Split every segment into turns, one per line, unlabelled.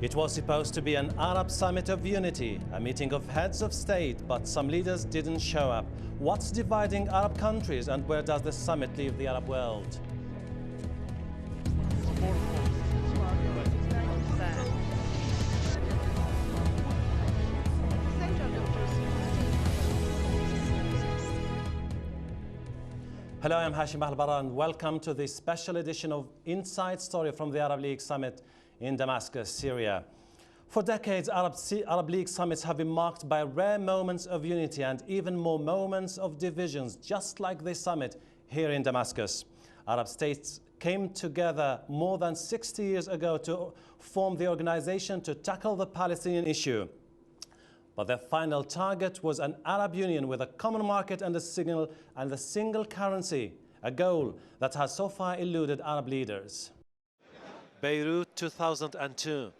It was supposed to be an Arab summit of unity, a meeting of heads of state, but some leaders didn't show up. What's dividing Arab countries, and where does the summit leave the Arab world? Hello, I'm Hashim Al-Bara, and welcome to this special edition of Inside Story from the Arab League Summit in Damascus, Syria. For decades, Arab League summits have been marked by rare moments of unity and even more moments of divisions, just like this summit here in Damascus. Arab states came together more than 60 years ago to form the organization to tackle the Palestinian issue. But their final target was an Arab Union with a common market and a single currency, a goal that has so far eluded Arab leaders. Beirut 2002.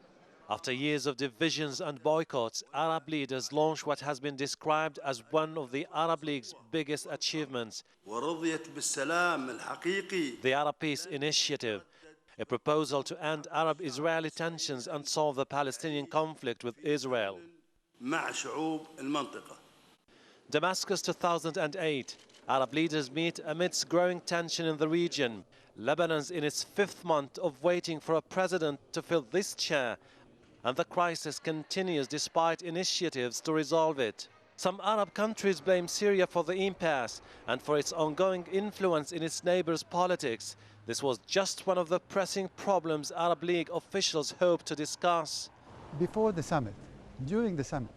After years of divisions and boycotts, Arab leaders launched what has been described as one of the Arab League's biggest achievements, the Arab Peace Initiative, a proposal to end Arab-Israeli tensions and solve the Palestinian conflict with Israel. Damascus 2008. Arab leaders meet amidst growing tension in the region. Lebanon's in its 5th month of waiting for a president to fill this chair, and the crisis continues despite initiatives to resolve it. Some Arab countries blame Syria for the impasse and for its ongoing influence in its neighbors' politics. This was just one of the pressing problems Arab League officials hope to discuss.
Before the summit, during the summit,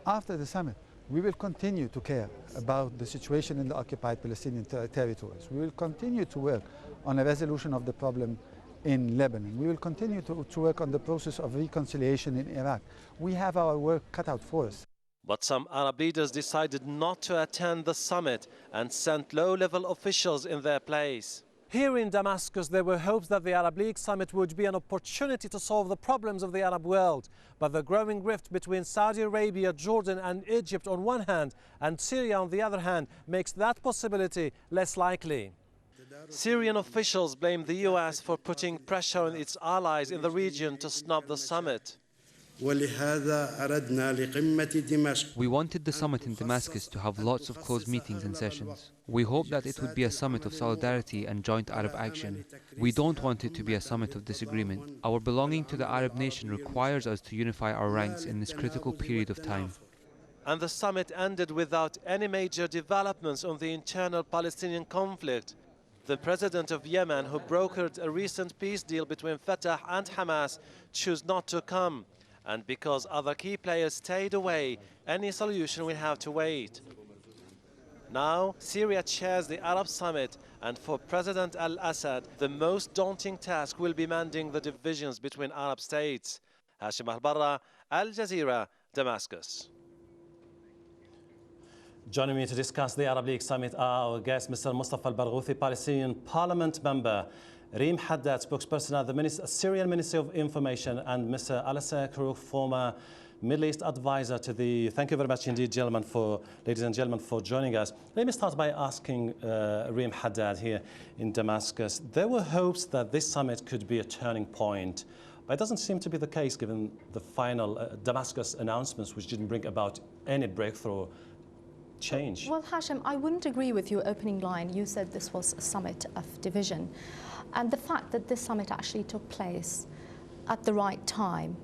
after the summit, we will continue to care about the situation in the occupied Palestinian territories. We will continue to work on a resolution of the problem in Lebanon. We will continue to work on the process of reconciliation in Iraq. We have our work cut out for us.
But some Arab leaders decided not to attend the summit and sent low-level officials in their place. Here in Damascus, there were hopes that the Arab League summit would be an opportunity to solve the problems of the Arab world. But the growing rift between Saudi Arabia, Jordan and Egypt on one hand and Syria on the other hand makes that possibility less likely. Syrian officials blame the US for putting pressure on its allies in the region to snub the summit.
We wanted the summit in Damascus to have lots of closed meetings and sessions. We hope that it would be a summit of solidarity and joint Arab action. We don't want it to be a summit of disagreement. Our belonging to the Arab nation requires us to unify our ranks in this critical period of time.
And the summit ended without any major developments on the internal Palestinian conflict. The president of Yemen, who brokered a recent peace deal between Fatah and Hamas, chose not to come. And because other key players stayed away, any solution will have to wait. Now, Syria chairs the Arab Summit, and for President al-Assad, the most daunting task will be mending the divisions between Arab states. Hashim Al-Bara, Al Jazeera, Damascus. Joining me to discuss the Arab League Summit are our guest, Mr. Mustafa Al-Barghouthi, Palestinian Parliament member, Reem Haddad, spokesperson at the Syrian Ministry of Information, and Mr. Alasser Karouk, former Middle East advisor to the... Thank you very much indeed, ladies and gentlemen, for joining us. Let me start by asking Reem Haddad here in Damascus. There were hopes that this summit could be a turning point, but it doesn't seem to be the case given the final Damascus announcements, which didn't bring about any breakthrough change.
Well, Hashim, I wouldn't agree with your opening line. You said this was a summit of division. And the fact that this summit actually took place at the right time,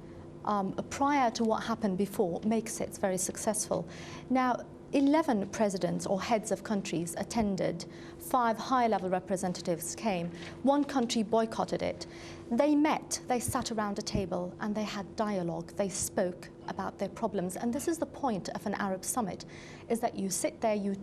prior to what happened before, makes it very successful. Now, 11 presidents or heads of countries attended, 5 high-level representatives came, 1 country boycotted it. They met, they sat around a table and they had dialogue, they spoke about their problems. And this is the point of an Arab summit, is that you sit there, you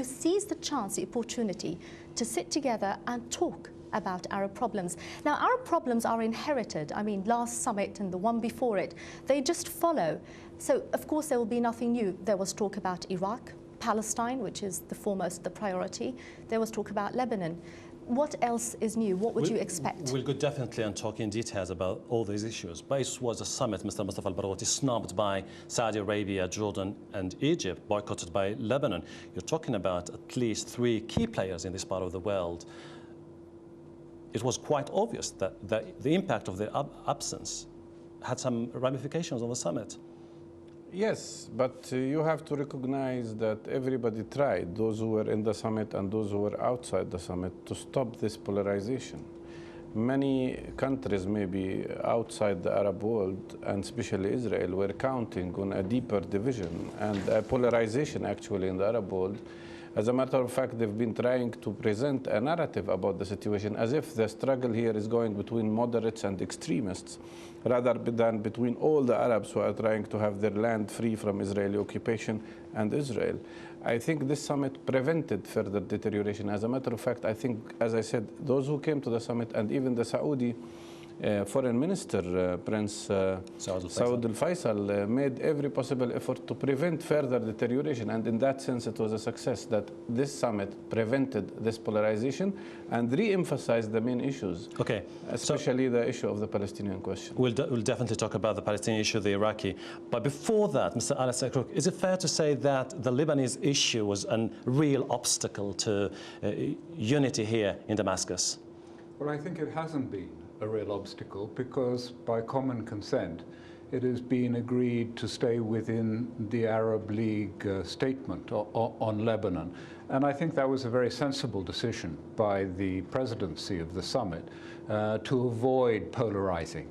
seize the chance, the opportunity to sit together and talk about Arab problems. Now, Arab problems are inherited. I mean, last summit and the one before it, they just follow. So, of course, there will be nothing new. There was talk about Iraq, Palestine, which is the priority. There was talk about Lebanon. What else is new? What would you expect?
We'll go definitely and talk in details about all these issues. But it was a summit, Mr. Mustafa Al-Barghouthi, snubbed by Saudi Arabia, Jordan and Egypt, boycotted by Lebanon. You're talking about at least 3 key players in this part of the world. It was quite obvious that the impact of their absence had some ramifications on the summit.
Yes, but you have to recognize that everybody tried, those who were in the summit and those who were outside the summit, to stop this polarization. Many countries, maybe outside the Arab world, and especially Israel, were counting on a deeper division and a polarization actually in the Arab world. As a matter of fact, they've been trying to present a narrative about the situation as if the struggle here is going between moderates and extremists, rather than between all the Arabs who are trying to have their land free from Israeli occupation and Israel. I think this summit prevented further deterioration. As a matter of fact, I think, as I said, those who came to the summit and even the Saudi Foreign Minister, Prince Saud al-Faisal, made every possible effort to prevent further deterioration. And in that sense, it was a success that this summit prevented this polarization and re-emphasized the main issues, especially the issue of the Palestinian question.
We'll definitely talk about the Palestinian issue, the Iraqi. But before that, Mr. Al-Sakruk, is it fair to say that the Lebanese issue was a real obstacle to unity here in Damascus?
Well, I think it hasn't been a real obstacle because by common consent it has been agreed to stay within the Arab League statement on Lebanon. And I think that was a very sensible decision by the presidency of the summit to avoid polarizing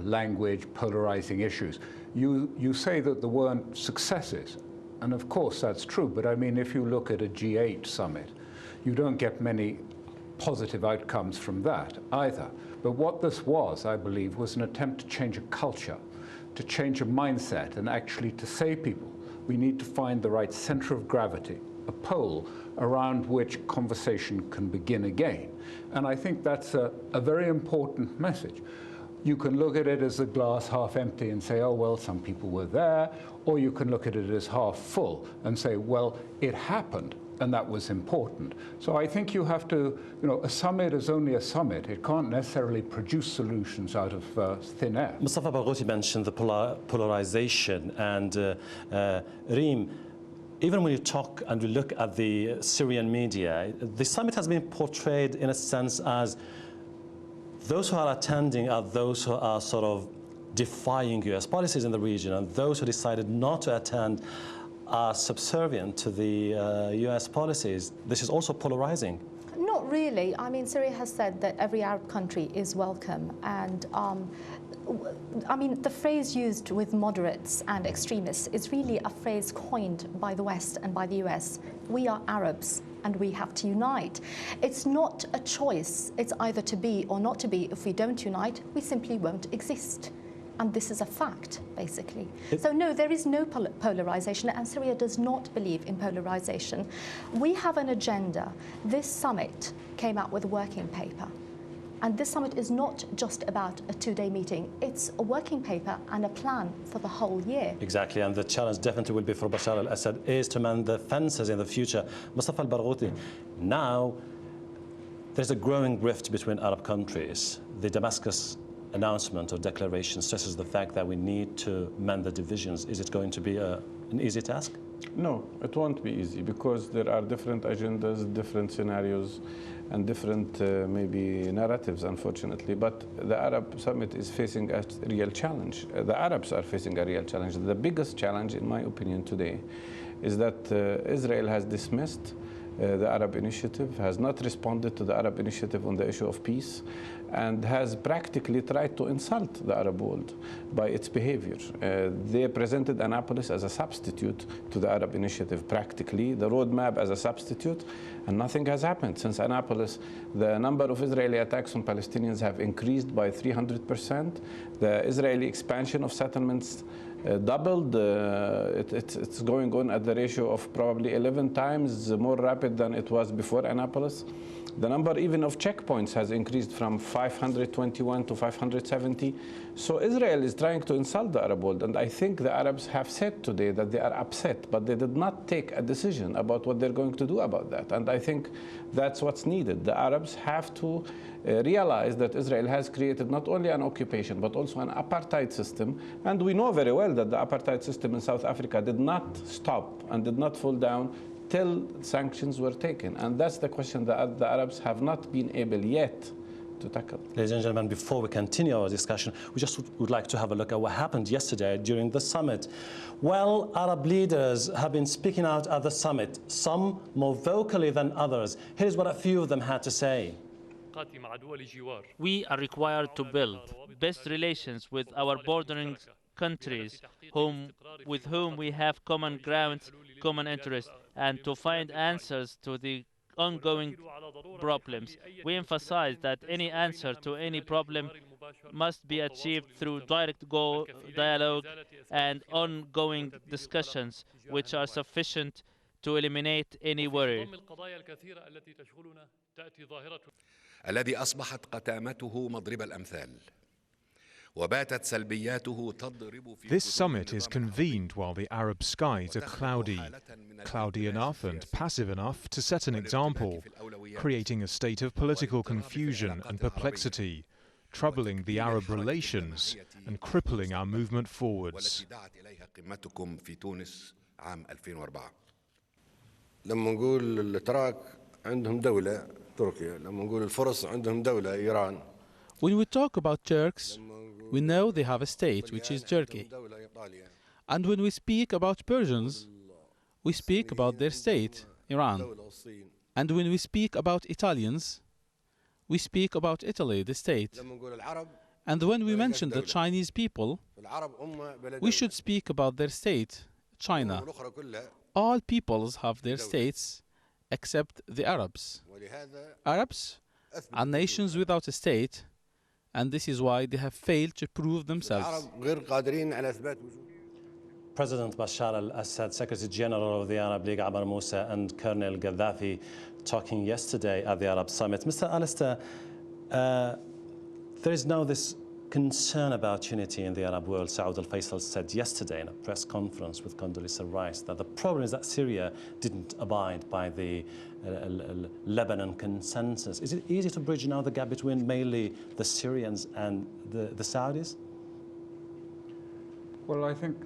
language, polarizing issues. You say that there weren't successes, and of course that's true, but I mean if you look at a G8 summit, you don't get many positive outcomes from that either. But what this was, I believe, was an attempt to change a culture, to change a mindset, and actually to say people, we need to find the right center of gravity, a pole around which conversation can begin again. And I think that's a very important message. You can look at it as a glass half empty and say, oh, well, some people were there, or you can look at it as half full and say, well, it happened, and that was important. So I think you have to, a summit is only a summit. It can't necessarily produce solutions out of thin air.
Mustafa Barghouti mentioned the polarization, and Reem, even when you talk and we look at the Syrian media, the summit has been portrayed in a sense as those who are attending are those who are sort of defying US policies in the region, and those who decided not to attend are subservient to the US policies. This is also polarizing.
Not really. I mean, Syria has said that every Arab country is welcome, and I mean, the phrase used with moderates and extremists is really a phrase coined by the West and by the US. We are Arabs and we have to unite. It's not a choice. It's either to be or not to be. If we don't unite, we simply won't exist. And this is a fact, basically. So no, there is no polarization, and Syria does not believe in polarization. We have an agenda. This summit came out with a working paper. And this summit is not just about a two-day meeting. It's a working paper and a plan for the whole year.
Exactly, and the challenge definitely will be for Bashar al-Assad is to mend the fences in the future. Mustafa al-Barghouti, now there's a growing rift between Arab countries. The Damascus announcement or declaration stresses the fact that we need to mend the divisions. Is it going to be an easy task?
No, it won't be easy because there are different agendas, different scenarios, and different maybe narratives, unfortunately. But the Arab Summit is facing a real challenge. The Arabs are facing a real challenge. The biggest challenge, in my opinion, today is that Israel has dismissed the Arab Initiative, has not responded to the Arab Initiative on the issue of peace, and has practically tried to insult the Arab world by its behavior. They presented Annapolis as a substitute to the Arab Initiative, practically, the roadmap as a substitute, and nothing has happened. Since Annapolis, the number of Israeli attacks on Palestinians have increased by 300%. The Israeli expansion of settlements doubled. It's going on at the ratio of probably 11 times more rapid than it was before Annapolis. The number even of checkpoints has increased from 521 to 570. So Israel is trying to insult the Arab world. And I think the Arabs have said today that they are upset, but they did not take a decision about what they're going to do about that. And I think that's what's needed. The Arabs have to realize that Israel has created not only an occupation, but also an apartheid system. And we know very well that the apartheid system in South Africa did not stop and did not fall down till sanctions were taken. And that's the question that the Arabs have not been able yet to tackle.
Ladies and gentlemen, before we continue our discussion, we just would like to have a look at what happened yesterday during the summit. Well, Arab leaders have been speaking out at the summit, some more vocally than others. Here's what a few of them had to say.
We are required to build best relations with our bordering countries with whom we have common grounds, common interests, and to find answers to the ongoing problems. We emphasize that any answer to any problem must be achieved through direct dialogue and ongoing discussions, which are sufficient to eliminate any worry.
الذي أصبحت قتامته مضرب الأمثال وباتت سلبياته تضرب في.
This summit is convened while the Arab skies are cloudy enough and passive enough to set an example, creating a state of political confusion and perplexity, troubling the Arab relations and crippling our movement forwards.
لما نقول الاتراك عندهم دولة تركيا، لما نقول الفرس عندهم دولة إيران.
When we talk about Turks, we know they have a state, which is Turkey. And when we speak about Persians, we speak about their state, Iran. And when we speak about Italians, we speak about Italy, the state. And when we mention the Chinese people, we should speak about their state, China. All peoples have their states except the Arabs. Arabs are nations without a state, and this is why they have failed to prove themselves.
President Bashar al-Assad, Secretary General of the Arab League, Ammar Moussa, and Colonel Gaddafi talking yesterday at the Arab Summit. Mr. Alistair, there is now this concern about unity in the Arab world. Saud al-Faisal said yesterday in a press conference with Condoleezza Rice that the problem is that Syria didn't abide by the Lebanon consensus. Is it easy to bridge now the gap between mainly the Syrians and the Saudis?
Well, I think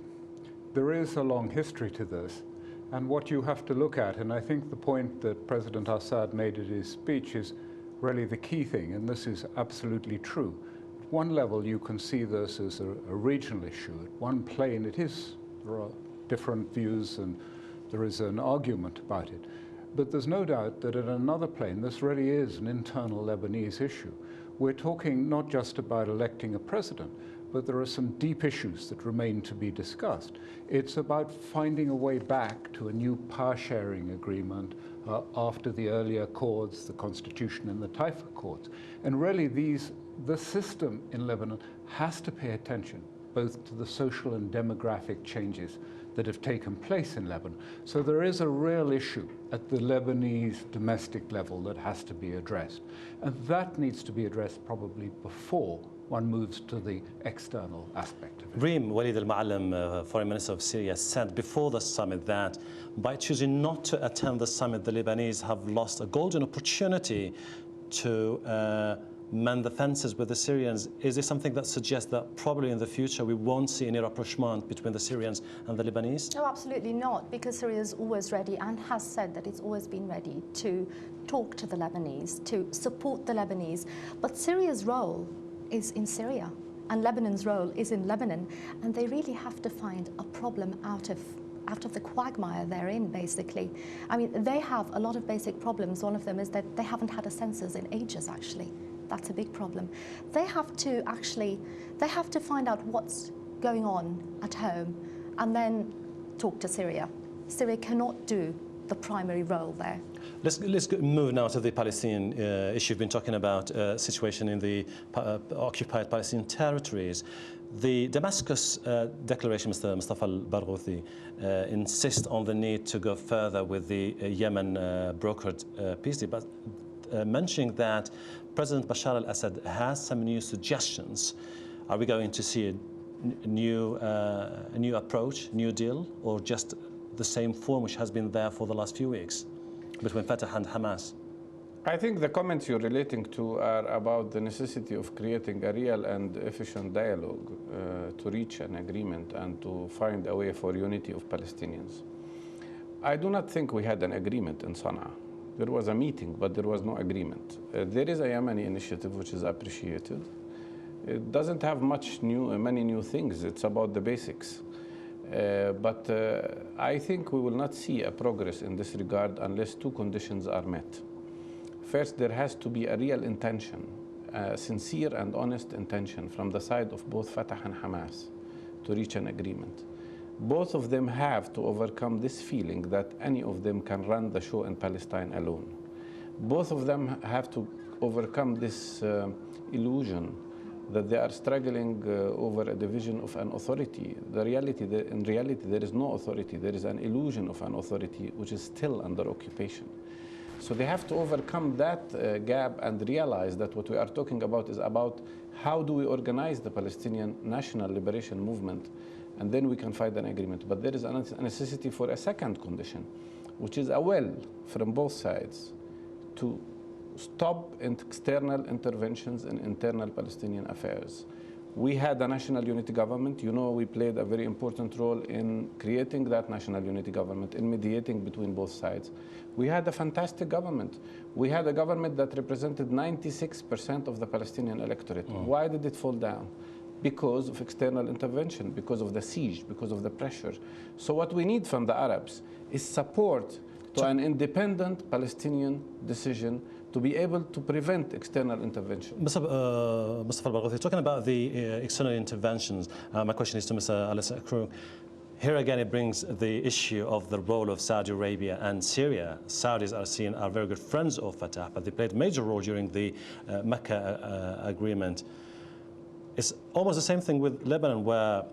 there is a long history to this. And what you have to look at, and I think the point that President Assad made in his speech is really the key thing, and this is absolutely true. At one level, you can see this as a regional issue. At one plane, there are different views and there is an argument about it. But there's no doubt that at another plane, this really is an internal Lebanese issue. We're talking not just about electing a president, but there are some deep issues that remain to be discussed. It's about finding a way back to a new power-sharing agreement after the earlier accords, the Constitution and the Taif Accords. And really the system in Lebanon has to pay attention both to the social and demographic changes that have taken place in Lebanon. So there is a real issue at the Lebanese domestic level that has to be addressed. And that needs to be addressed probably before one moves to the external aspect of it.
Reem Walid al-Ma'alem, Foreign Minister of Syria, said before the summit that by choosing not to attend the summit, the Lebanese have lost a golden opportunity to mend the fences with the Syrians. Is this something that suggests that probably in the future we won't see any rapprochement between the Syrians and the Lebanese?
No, absolutely not, because Syria is always ready and has said that it's always been ready to talk to the Lebanese, to support the Lebanese. But Syria's role is in Syria, and Lebanon's role is in Lebanon, and they really have to find a problem out of the quagmire they're in, basically. I mean, they have a lot of basic problems. One of them is that they haven't had a census in ages, actually. That's a big problem. They have to find out what's going on at home and then talk to Syria. Syria cannot do the primary role there.
Let's move now to the Palestinian issue. You've been talking about situation in the occupied Palestinian territories. The Damascus Declaration, Mr. Mustafa al-Barghouthi, insists on the need to go further with the Yemen brokered peace deal, but mentioning that President Bashar al-Assad has some new suggestions. Are we going to see a new approach, new deal, or just the same form which has been there for the last few weeks between Fatah and Hamas?
I think the comments you're relating to are about the necessity of creating a real and efficient dialogue to reach an agreement and to find a way for unity of Palestinians. I do not think we had an agreement in Sana'a. There was a meeting, but there was no agreement. There is a Yemeni initiative which is appreciated. It doesn't have many new things. It's about the basics. But I think we will not see a progress in this regard unless two conditions are met. First, there has to be a real intention, a sincere and honest intention from the side of both Fatah and Hamas to reach an agreement. Both of them have to overcome this feeling that any of them can run the show in Palestine alone. Both of them have to overcome this illusion that they are struggling over a division of an authority. In reality, there is no authority. There is an illusion of an authority which is still under occupation. So they have to overcome that gap and realize that what we are talking about is about how do we organize the Palestinian national liberation movement, and then we can find an agreement. But there is a necessity for a second condition, which is a will from both sides to stop external interventions in internal Palestinian affairs. We had a national unity government. You know, we played a very important role in creating that national unity government, in mediating between both sides. We had a fantastic government. We had a government that represented 96% of the Palestinian electorate. Why did it fall down? Because of external intervention, because of the siege, because of the pressure. So what we need from the Arabs is support to an independent Palestinian decision to be able to prevent external intervention.
Mustafa al-Barghouthi, talking about the external interventions, my question is to Mr. Al-Sakrou. Here again, it brings the issue of the role of Saudi Arabia and Syria. Saudis are seen as very good friends of Fatah, but they played a major role during the Mecca agreement. It's almost the same thing with Lebanon, where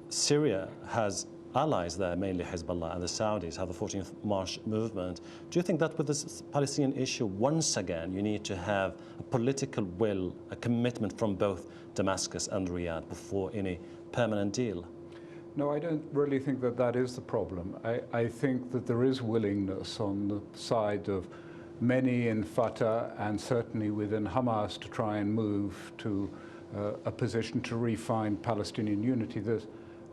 Syria has allies there, mainly Hezbollah, and the Saudis have the 14th March movement. Do you think that with this Palestinian issue, once again, you need to have a political will, a commitment from both Damascus and Riyadh before any permanent deal?
No, I don't really think that that is the problem. I think that there is willingness on the side of many in Fatah and certainly within Hamas to try and move to a position to refine Palestinian unity.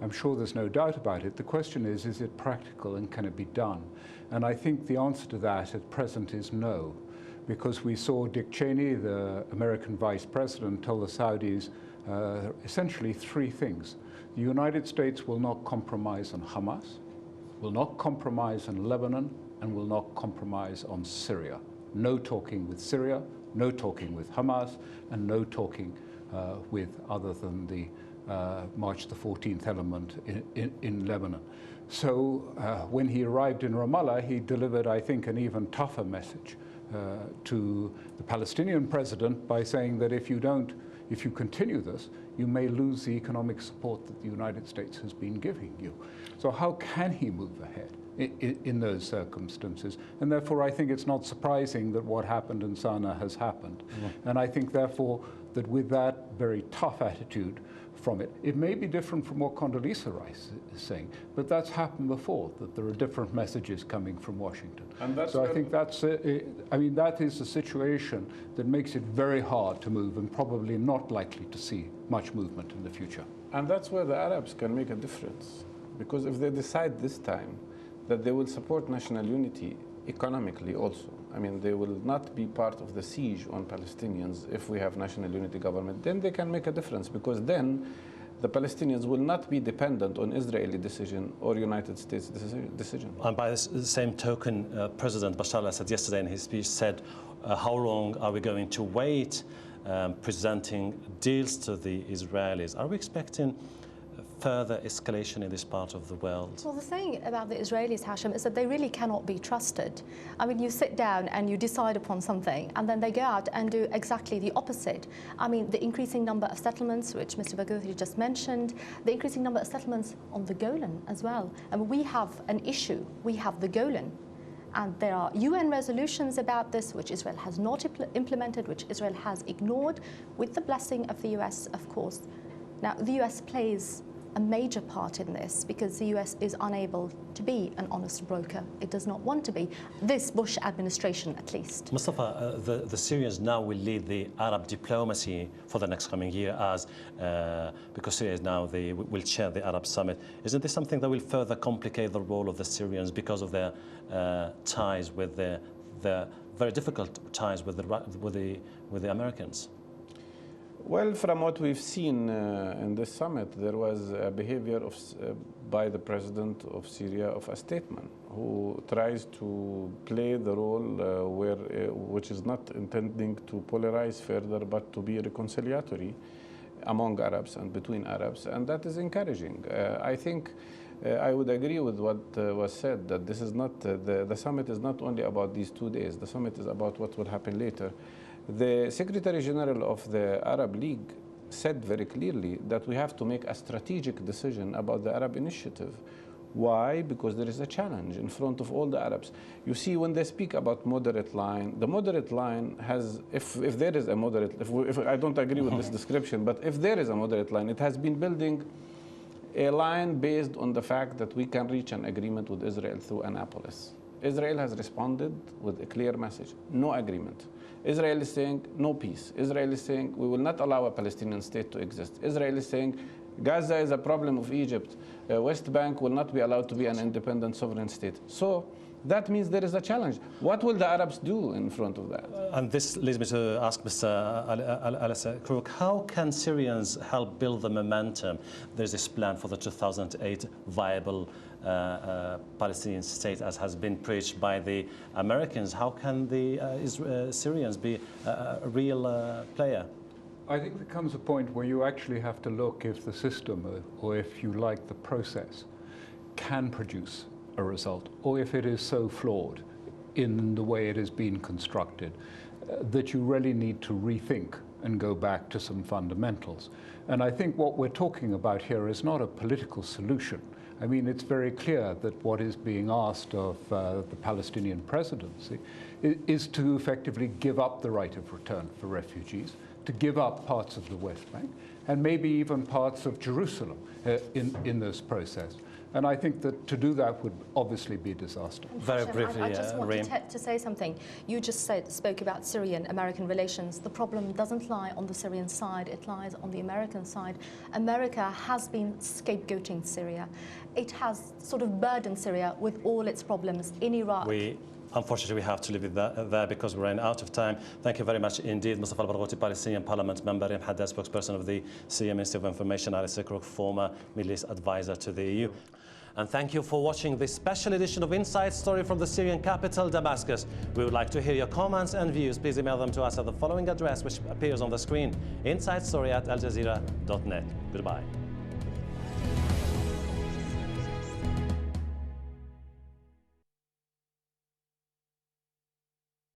I'm sure there's no doubt about it. The question is it practical and can it be done? And I think the answer to that at present is no, because we saw Dick Cheney, the American vice president, tell the Saudis essentially three things. The United States will not compromise on Hamas, will not compromise on Lebanon, and will not compromise on Syria. No talking with Syria, no talking with Hamas, and no talking with other than the March the 14th element in Lebanon. So when he arrived in Ramallah, he delivered, I think, an even tougher message to the Palestinian president by saying that if you continue this, you may lose the economic support that the United States has been giving you. So how can he move ahead in those circumstances? And therefore, I think it's not surprising that what happened in Sana'a has happened. And I think, therefore, that with that very tough attitude from it, it may be different from what Condoleezza Rice is saying, but that's happened before, that there are different messages coming from Washington. And so I think that's, that is a situation that makes it very hard to move and probably not likely to see much movement in the future.
And that's where the Arabs can make a difference. Because if they decide this time that they will support national unity economically also, I mean, they will not be part of the siege on Palestinians if we have national unity government, then they can make a difference, because then the Palestinians will not be dependent on Israeli decision or United States decision.
And by the same token, President Bashar al-Assad yesterday in his speech said, how long are we going to wait presenting deals to the Israelis? Are we expecting further escalation in this part of the world?
Well, the thing about the Israelis, Hashim, is that they really cannot be trusted. I mean, you sit down and you decide upon something, and then they go out and do exactly the opposite. I mean, the increasing number of settlements, which Mr. Barghouthi just mentioned, the increasing number of settlements on the Golan as well. And we have an issue. We have the Golan. And there are UN resolutions about this, which Israel has not implemented, which Israel has ignored, with the blessing of the US, of course. Now, the US plays a major part in this because the US is unable to be an honest broker. It does not want to be, this Bush administration at least.
Mustafa, the Syrians now will lead the Arab diplomacy for the next coming year because Syria is now will chair the Arab Summit. Isn't this something that will further complicate the role of the Syrians because of their ties with the the very difficult times with the Americans?
Well, from what we've seen in this summit, there was a behavior by the president of Syria of a statesman who tries to play the role which is not intending to polarize further, but to be reconciliatory among Arabs and between Arabs, and that is encouraging. I think I would agree with what was said, that this is not the summit is not only about these 2 days. The summit is about what will happen later. The Secretary General of the Arab League said very clearly that we have to make a strategic decision about the Arab initiative. Why? Because there is a challenge in front of all the Arabs. You see, when they speak about moderate line, the moderate line has, if there is a moderate, if I don't agree with this description, but if there is a moderate line, it has been building a line based on the fact that we can reach an agreement with Israel through Annapolis. Israel has responded with a clear message: no agreement. Israel is saying no peace. Israel is saying we will not allow a Palestinian state to exist. Israel is saying Gaza is a problem of Egypt. West Bank will not be allowed to be an independent sovereign state. So that means there is a challenge. What will the Arabs do in front of that?
And this leads me to ask Mr. Al-Krook, how can Syrians help build the momentum? There's this plan for the 2008 viable Palestinian state, as has been preached by the Americans. How can the Syrians be a real player?
I think there comes a point where you actually have to look if the system, or if you like the process, can produce a result, or if it is so flawed in the way it has been constructed that you really need to rethink and go back to some fundamentals. And I think what we're talking about here is not a political solution. I mean, it's very clear that what is being asked of the Palestinian presidency is to effectively give up the right of return for refugees, to give up parts of the West Bank, and maybe even parts of Jerusalem in this process. And I think that to do that would obviously be a disaster.
Very briefly,
I just wanted to say something. You just spoke about Syrian-American relations. The problem doesn't lie on the Syrian side, it lies on the American side. America has been scapegoating Syria. It has sort of burdened Syria with all its problems in Iraq.
Unfortunately, we have to leave it there because we're running out of time. Thank you very much indeed, Mustafa Al-Barghouti, Palestinian Parliament member, Reem Haddad, spokesperson of the Syria Ministry of Information, Al Krook, former Middle East advisor to the EU. And thank you for watching this special edition of Inside Story from the Syrian capital, Damascus. We would like to hear your comments and views. Please email them to us at the following address, which appears on the screen: insidestory@aljazeera.net. Goodbye.